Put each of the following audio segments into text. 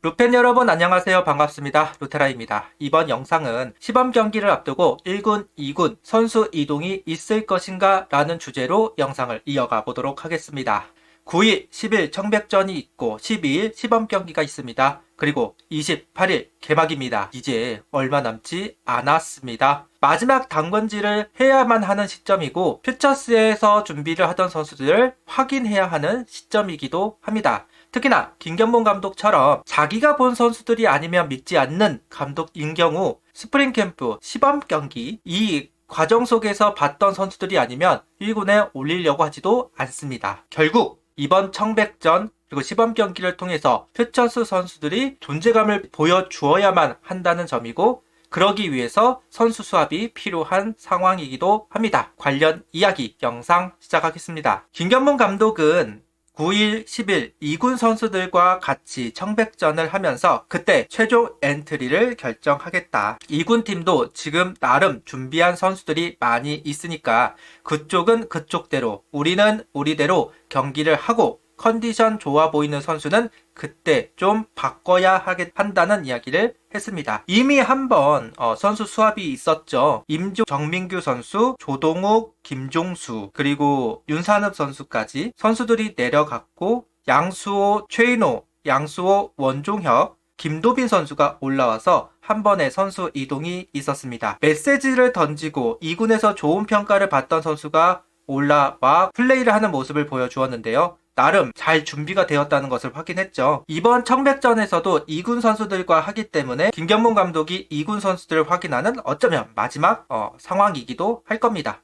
루펜 여러분 안녕하세요. 반갑습니다. 루테라입니다. 이번 영상은 시범 경기를 앞두고 1군, 2군 선수 이동이 있을 것인가 라는 주제로 영상을 이어가 보도록 하겠습니다. 9일, 10일 청백전이 있고 12일 시범 경기가 있습니다. 그리고 28일 개막입니다. 이제 얼마 남지 않았습니다. 마지막 당번질을 해야만 하는 시점이고 퓨처스에서 준비를 하던 선수들을 확인해야 하는 시점이기도 합니다. 특히나 김경문 감독처럼 자기가 본 선수들이 아니면 믿지 않는 감독인 경우 스프링 캠프, 시범 경기 이 과정 속에서 봤던 선수들이 아니면 1군에 올리려고 하지도 않습니다. 결국 이번 청백전 그리고 시범 경기를 통해서 퓨처스 선수들이 존재감을 보여주어야만 한다는 점이고 그러기 위해서 선수 수합이 필요한 상황이기도 합니다. 관련 이야기 영상 시작하겠습니다. 김경문 감독은 9일, 10일 2군 선수들과 같이 청백전을 하면서 그때 최종 엔트리를 결정하겠다. 2군 팀도 지금 나름 준비한 선수들이 많이 있으니까 그쪽은 그쪽대로 우리는 우리대로 경기를 하고 컨디션 좋아 보이는 선수는 그때 좀 바꿔야 한다는 이야기를 했습니다. 이미 한번 선수 수합이 있었죠. 임종, 정민규 선수, 조동욱, 김종수 그리고 윤산읍 선수까지 선수들이 내려갔고 양수호, 최인호, 양수호, 원종혁, 김도빈 선수가 올라와서 한 번의 선수 이동이 있었습니다. 메시지를 던지고 2군에서 좋은 평가를 받던 선수가 올라와 플레이를 하는 모습을 보여주었는데요. 나름 잘 준비가 되었다는 것을 확인했죠. 이번 청백전에서도 2군 선수들과 하기 때문에 김경문 감독이 2군 선수들을 확인하는 어쩌면 마지막 상황이기도 할 겁니다.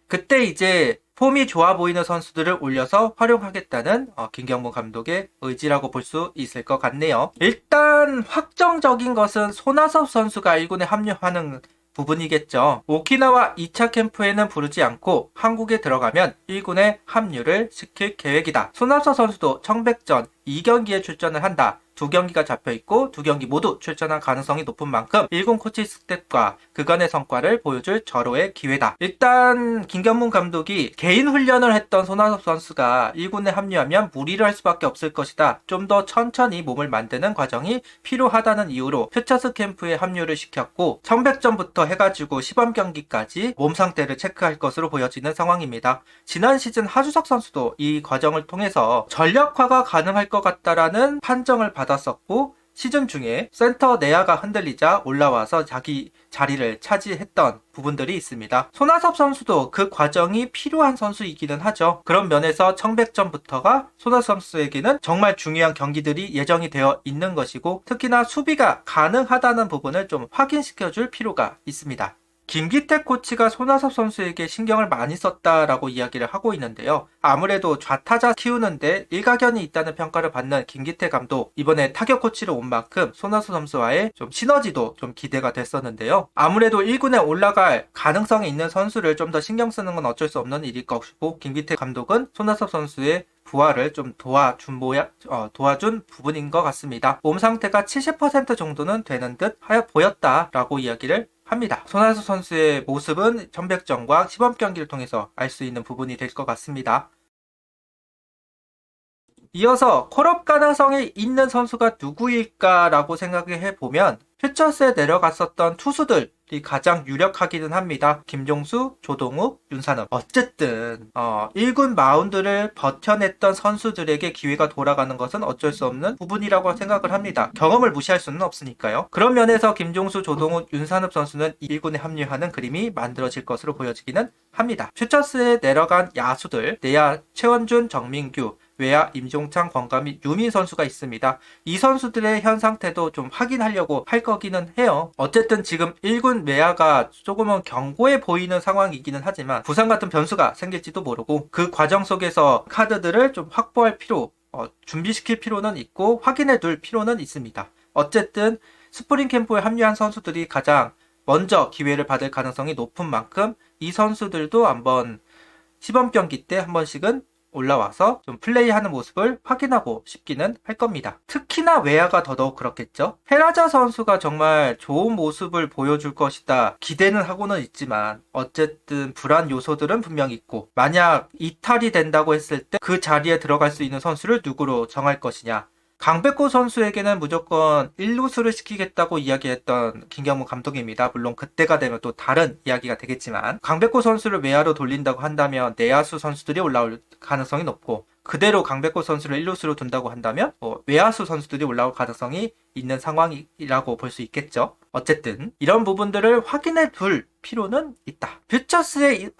그때 이제 폼이 좋아 보이는 선수들을 올려서 활용하겠다는 김경문 감독의 의지라고 볼 수 있을 것 같네요. 일단 확정적인 것은 손아섭 선수가 1군에 합류하는 부분이겠죠. 오키나와 2차 캠프에는 부르지 않고 한국에 들어가면 1군에 합류를 시킬 계획이다. 손아섭 선수도 청백전 2경기에 출전을 한다. 2경기가 잡혀있고 2경기 모두 출전할 가능성이 높은 만큼 1군 코치 스텝과 그간의 성과를 보여줄 절호의 기회다. 일단 김경문 감독이 개인 훈련을 했던 손아섭 선수가 1군에 합류하면 무리를 할 수밖에 없을 것이다. 좀 더 천천히 몸을 만드는 과정이 필요하다는 이유로 퓨처스 캠프에 합류를 시켰고 청백전부터 해가지고 시범 경기까지 몸 상태를 체크할 것으로 보여지는 상황입니다. 지난 시즌 하주석 선수도 이 과정을 통해서 전력화가 가능할 것 같다라는 판정을 받았었고 시즌 중에 센터 내야가 흔들리자 올라와서 자기 자리를 차지했던 부분들이 있습니다. 손아섭 선수도 그 과정이 필요한 선수이기는 하죠. 그런 면에서 청백전부터가 손아섭 선수에게는 정말 중요한 경기들이 예정이 되어 있는 것이고 특히나 수비가 가능하다는 부분을 좀 확인시켜줄 필요가 있습니다. 김기태 코치가 손아섭 선수에게 신경을 많이 썼다라고 이야기를 하고 있는데요. 아무래도 좌타자 키우는데 일가견이 있다는 평가를 받는 김기태 감독 이번에 타격 코치로 온 만큼 손아섭 선수와의 좀 시너지도 좀 기대가 됐었는데요. 아무래도 1군에 올라갈 가능성이 있는 선수를 좀 더 신경 쓰는 건 어쩔 수 없는 일일 것이고 김기태 감독은 손아섭 선수의 부활을 좀 도와준 부분인 것 같습니다. 몸 상태가 70% 정도는 되는 듯 하여 보였다라고 이야기를 합니다. 손아섭 선수의 모습은 청백전과 시범 경기를 통해서 알 수 있는 부분이 될 것 같습니다. 이어서 콜업 가능성이 있는 선수가 누구일까라고 생각을 해보면 퓨처스에 내려갔었던 투수들이 가장 유력하기는 합니다. 김종수, 조동욱, 윤산업. 어쨌든 1군 마운드를 버텨냈던 선수들에게 기회가 돌아가는 것은 어쩔 수 없는 부분이라고 생각을 합니다. 경험을 무시할 수는 없으니까요. 그런 면에서 김종수, 조동욱, 윤산업 선수는 1군에 합류하는 그림이 만들어질 것으로 보여지기는 합니다. 퓨처스에 내려간 야수들 내야 최원준, 정민규 외야 임종창, 권가미, 유민 선수가 있습니다. 이 선수들의 현 상태도 좀 확인하려고 할 거기는 해요. 어쨌든 지금 1군 외야가 조금은 견고해 보이는 상황이기는 하지만 부상 같은 변수가 생길지도 모르고 그 과정 속에서 카드들을 좀 확보할 필요, 준비시킬 필요는 있고 확인해 둘 필요는 있습니다. 어쨌든 스프링 캠프에 합류한 선수들이 가장 먼저 기회를 받을 가능성이 높은 만큼 이 선수들도 한번 시범 경기 때 한 번씩은 올라와서 좀 플레이하는 모습을 확인하고 싶기는 할 겁니다. 특히나 외야가 더더욱 그렇겠죠. 헤라자 선수가 정말 좋은 모습을 보여줄 것이다 기대는 하고는 있지만 어쨌든 불안 요소들은 분명히 있고 만약 이탈이 된다고 했을 때 그 자리에 들어갈 수 있는 선수를 누구로 정할 것이냐 강백호 선수에게는 무조건 1루수를 시키겠다고 이야기했던 김경문 감독입니다. 물론 그때가 되면 또 다른 이야기가 되겠지만 강백호 선수를 외야로 돌린다고 한다면 내야수 선수들이 올라올 가능성이 높고 그대로 강백호 선수를 1루수로 둔다고 한다면 외야수 선수들이 올라올 가능성이 있는 상황이라고 볼 수 있겠죠. 어쨌든 이런 부분들을 확인해 둘 필요는 있다. 퓨처스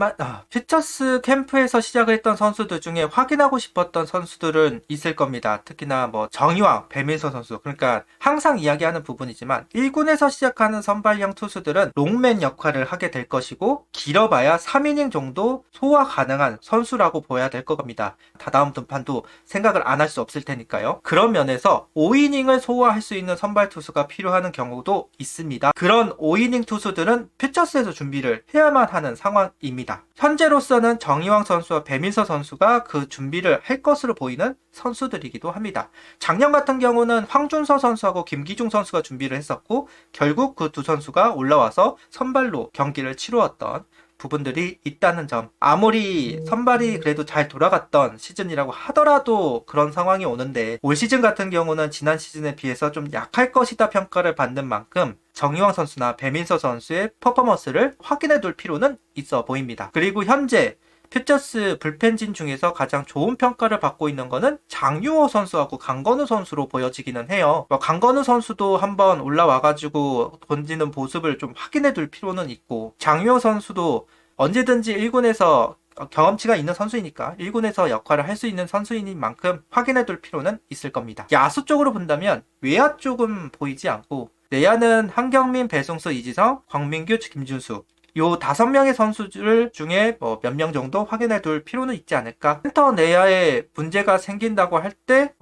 캠프에서 시작을 했던 선수들 중에 확인하고 싶었던 선수들은 있을 겁니다. 특히나 뭐 정이왕, 배민서 선수. 그러니까 항상 이야기하는 부분이지만 1군에서 시작하는 선발형 투수들은 롱맨 역할을 하게 될 것이고 길어봐야 3이닝 정도 소화 가능한 선수라고 보여야 될 겁니다. 다다음 등판도 생각을 안 할 수 없을 테니까요. 그런 면에서 5이닝을 소화할 수 있는 선발 투수가 필요한 경우도 있습니다. 그런 5이닝 투수들은 퓨처스에서 준비를 해야만 하는 상황입니다. 현재로서는 정이왕 선수와 배민서 선수가 그 준비를 할 것으로 보이는 선수들이기도 합니다. 작년 같은 경우는 황준서 선수하고 김기중 선수가 준비를 했었고 결국 그 두 선수가 올라와서 선발로 경기를 치루었던 부분들이 있다는 점. 아무리 선발이 그래도 잘 돌아갔던 시즌이라고 하더라도 그런 상황이 오는데 올 시즌 같은 경우는 지난 시즌에 비해서 좀 약할 것이다 평가를 받는 만큼 정이왕 선수나 배민서 선수의 퍼포먼스를 확인해 둘 필요는 있어 보입니다. 그리고 현재 퓨처스 불펜진 중에서 가장 좋은 평가를 받고 있는 거는 장유호 선수하고 강건우 선수로 보여지기는 해요. 강건우 선수도 한번 올라와가지고 던지는 모습을 좀 확인해 둘 필요는 있고 장유호 선수도 언제든지 1군에서 경험치가 있는 선수이니까 1군에서 역할을 할 수 있는 선수인 만큼 확인해 둘 필요는 있을 겁니다. 야수 쪽으로 본다면 외야 쪽은 보이지 않고 내야는 한경민, 배승수, 이지성, 광민규, 김준수 요 5명의 선수들 중에 몇 명 정도 확인해 둘 필요는 있지 않을까. 센터 내야에 문제가 생긴다고 할 때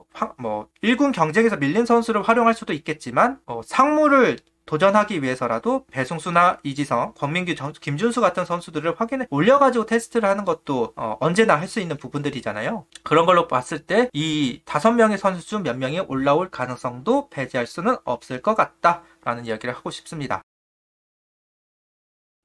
1군 경쟁에서 밀린 선수를 활용할 수도 있겠지만 상무를 도전하기 위해서라도 배승수나 이지성, 권민규, 김준수 같은 선수들을 확인해 올려가지고 테스트를 하는 것도 언제나 할 수 있는 부분들이잖아요. 그런 걸로 봤을 때 이 5명의 선수 중 몇 명이 올라올 가능성도 배제할 수는 없을 것 같다라는 이야기를 하고 싶습니다.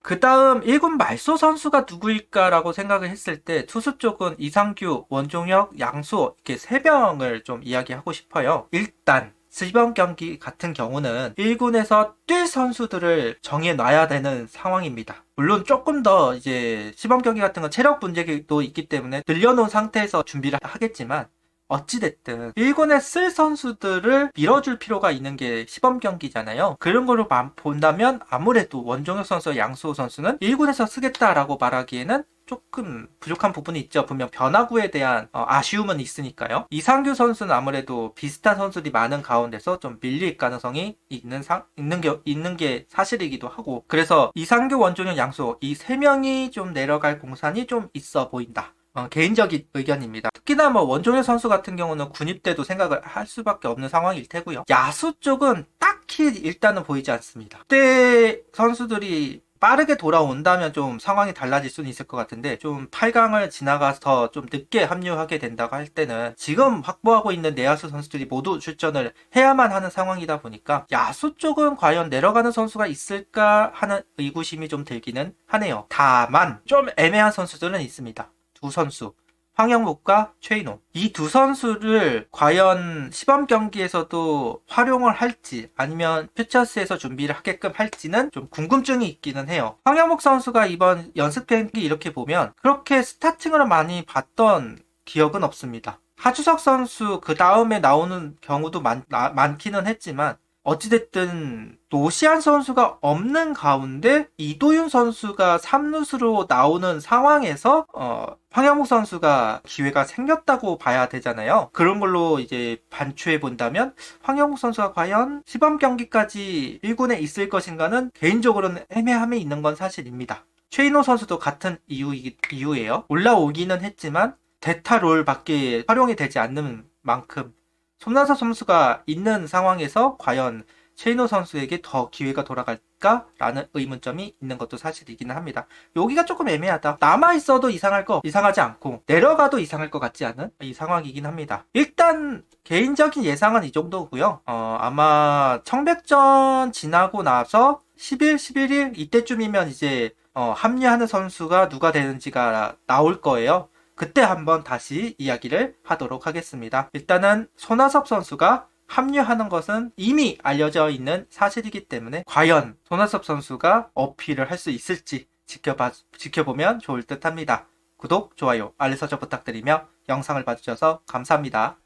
그 다음 1군 말소 선수가 누구일까라고 생각을 했을 때 투수 쪽은 이상규, 원종혁, 양수 이렇게 3명을 좀 이야기하고 싶어요. 일단 시범 경기 같은 경우는 1군에서 뛸 선수들을 정해놔야 되는 상황입니다. 물론 조금 더 이제 시범 경기 같은 건 체력 문제도 있기 때문에 늘려놓은 상태에서 준비를 하겠지만 어찌됐든 1군에 쓸 선수들을 밀어줄 필요가 있는 게 시범 경기잖아요. 그런 걸로 본다면 아무래도 원종혁 선수와 양수호 선수는 1군에서 쓰겠다라고 말하기에는 조금 부족한 부분이 있죠. 분명 변화구에 대한 아쉬움은 있으니까요. 이상규 선수는 아무래도 비슷한 선수들이 많은 가운데서 좀 밀릴 가능성이 있는 게 사실이기도 하고 그래서 이상규, 원종혁, 양수호 이 3명이 좀 내려갈 공산이 좀 있어 보인다. 개인적인 의견입니다. 특히나 원종혁 선수 같은 경우는 군입 때도 생각을 할 수밖에 없는 상황일 테고요. 야수 쪽은 딱히 일단은 보이지 않습니다. 그때 선수들이 빠르게 돌아온다면 좀 상황이 달라질 수는 있을 것 같은데 좀 8강을 지나가서 좀 늦게 합류하게 된다고 할 때는 지금 확보하고 있는 내야수 선수들이 모두 출전을 해야만 하는 상황이다 보니까 야수 쪽은 과연 내려가는 선수가 있을까 하는 의구심이 좀 들기는 하네요. 다만 좀 애매한 선수들은 있습니다. 두 선수 황영묵과 최인호 이 두 선수를 과연 시범 경기에서도 활용을 할지 아니면 퓨처스에서 준비를 하게끔 할지는 좀 궁금증이 있기는 해요. 황영묵 선수가 이번 연습 경기 이렇게 보면 그렇게 스타팅을 많이 봤던 기억은 없습니다. 하주석 선수 그 다음에 나오는 경우도 많기는 했지만 어찌됐든 노시안 선수가 없는 가운데 이도윤 선수가 3루수로 나오는 상황에서 황영묵 선수가 기회가 생겼다고 봐야 되잖아요. 그런 걸로 이제 반추해 본다면 황영묵 선수가 과연 시범 경기까지 1군에 있을 것인가는 개인적으로는 애매함이 있는 건 사실입니다. 최인호 선수도 같은 이유예요. 올라오기는 했지만 대타 롤밖에 활용이 되지 않는 만큼 손나섭 선수가 있는 상황에서 과연 최인호 선수에게 더 기회가 돌아갈까라는 의문점이 있는 것도 사실이기는 합니다. 여기가 조금 애매하다. 남아있어도 이상하지 않고 내려가도 이상할 것 같지 않은 이 상황이긴 합니다. 일단 개인적인 예상은 이 정도고요. 아마 청백전 지나고 나서 10일, 11일 이때쯤이면 이제 합류하는 선수가 누가 되는지가 나올 거예요. 그때 한번 다시 이야기를 하도록 하겠습니다. 일단은 손아섭 선수가 합류하는 것은 이미 알려져 있는 사실이기 때문에 과연 손아섭 선수가 어필을 할 수 있을지 지켜보면 좋을 듯 합니다. 구독, 좋아요, 알림 설정 부탁드리며 영상을 봐주셔서 감사합니다.